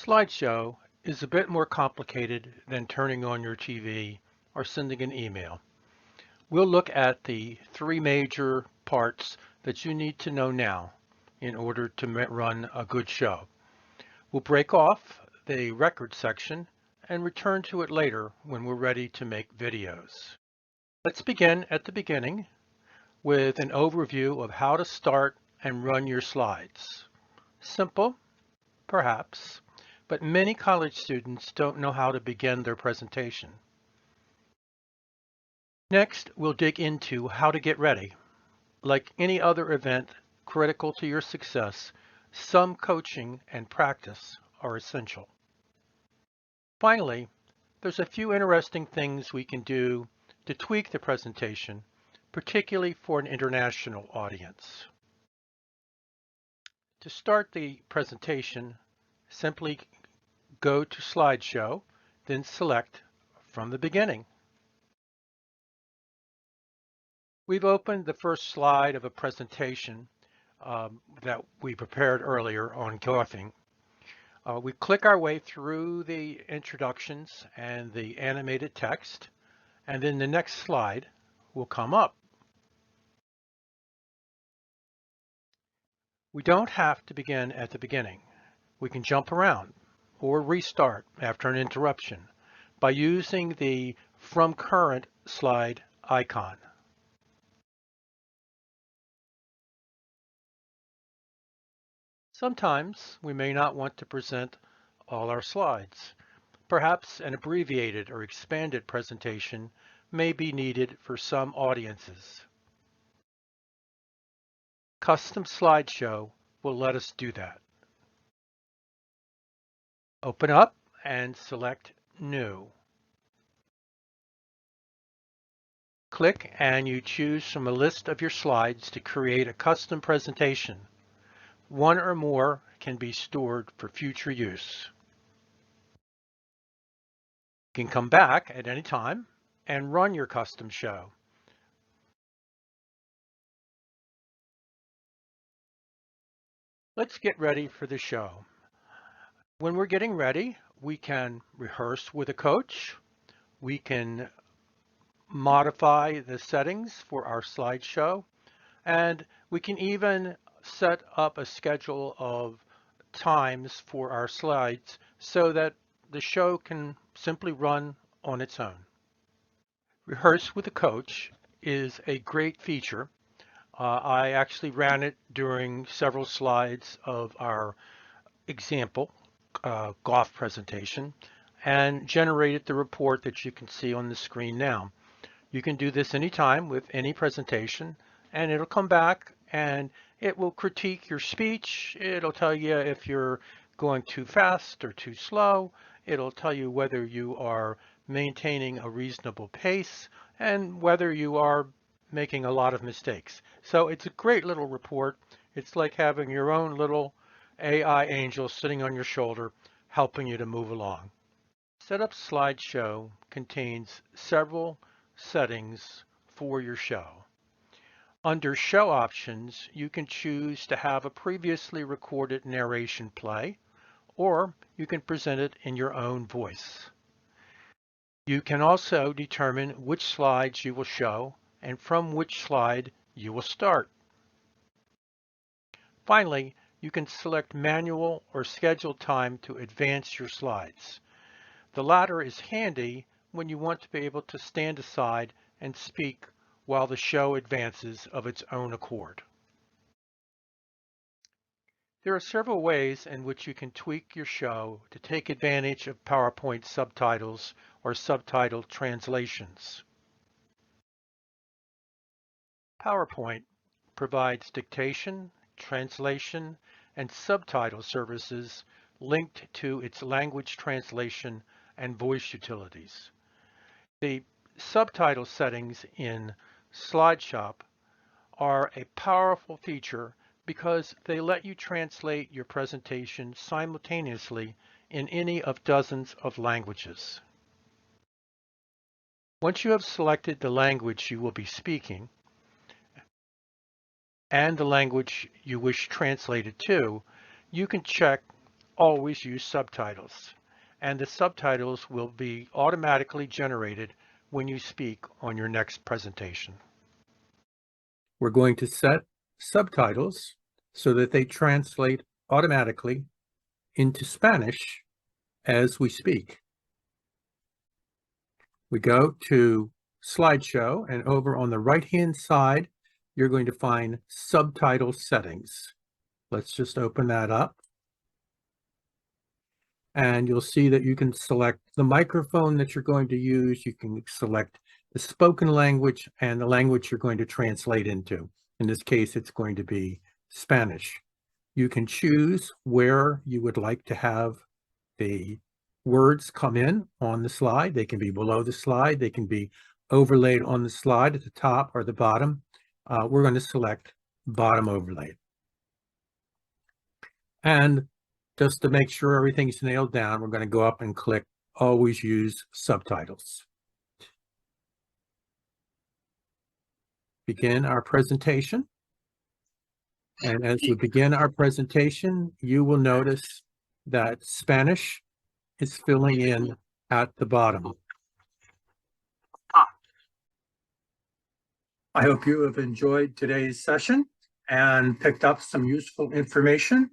Slideshow is a bit more complicated than turning on your TV or sending an email. We'll look at the three major parts that you need to know now in order to run a good show. We'll break off the record section and return to it later when we're ready to make videos. Let's begin at the beginning with an overview of how to start and run your slides. Simple, perhaps, but many college students don't know how to begin their presentation. Next, we'll dig into how to get ready. Like any other event critical to your success, some coaching and practice are essential. Finally, there's a few interesting things we can do to tweak the presentation, particularly for an international audience. To start the presentation, simply go to Slideshow, then select from the beginning. We've opened the first slide of a presentation that we prepared earlier on golfing. We click our way through the introductions and the animated text, and then the next slide will come up. We don't have to begin at the beginning. We can jump around or restart after an interruption by using the From Current slide icon. Sometimes we may not want to present all our slides. Perhaps an abbreviated or expanded presentation may be needed for some audiences. Custom Slideshow will let us do that. Open up and select New. Click and you choose from a list of your slides to create a custom presentation. One or more can be stored for future use. You can come back at any time and run your custom show. Let's get ready for the show. When we're getting ready, we can rehearse with a coach. We can modify the settings for our slideshow, and we can even set up a schedule of times for our slides so that the show can simply run on its own. Rehearse with a coach is a great feature. I actually ran it during several slides of our example golf presentation and generated the report that you can see on the screen now. You can do this anytime with any presentation, and it'll come back and it will critique your speech. It'll tell you if you're going too fast or too slow. It'll tell you whether you are maintaining a reasonable pace and whether you are making a lot of mistakes. So it's a great little report. It's like having your own little AI angel sitting on your shoulder helping you to move along. Setup Slideshow contains several settings for your show. Under Show Options, you can choose to have a previously recorded narration play, or you can present it in your own voice. You can also determine which slides you will show and from which slide you will start. Finally, you can select manual or scheduled time to advance your slides. The latter is handy when you want to be able to stand aside and speak while the show advances of its own accord. There are several ways in which you can tweak your show to take advantage of PowerPoint subtitles or subtitle translations. PowerPoint provides dictation, translation, and subtitle services linked to its language translation and voice utilities. The subtitle settings in SlideShop are a powerful feature because they let you translate your presentation simultaneously in any of dozens of languages. Once you have selected the language you will be speaking and the language you wish translated to, you can check always use subtitles, and the subtitles will be automatically generated when you speak on your next presentation. We're going to set subtitles so that they translate automatically into Spanish as we speak. We go to Slideshow, and over on the right-hand side, you're going to find Subtitle Settings. Let's just open that up. And you'll see that you can select the microphone that you're going to use. You can select the spoken language and the language you're going to translate into. In this case, it's going to be Spanish. You can choose where you would like to have the words come in on the slide. They can be below the slide. They can be overlaid on the slide at the top or the bottom. We're going to select bottom overlay. And just to make sure everything's nailed down, we're going to go up and click Always Use Subtitles. Begin our presentation. And as we begin our presentation, you will notice that Spanish is filling in at the bottom. I hope you have enjoyed today's session and picked up some useful information.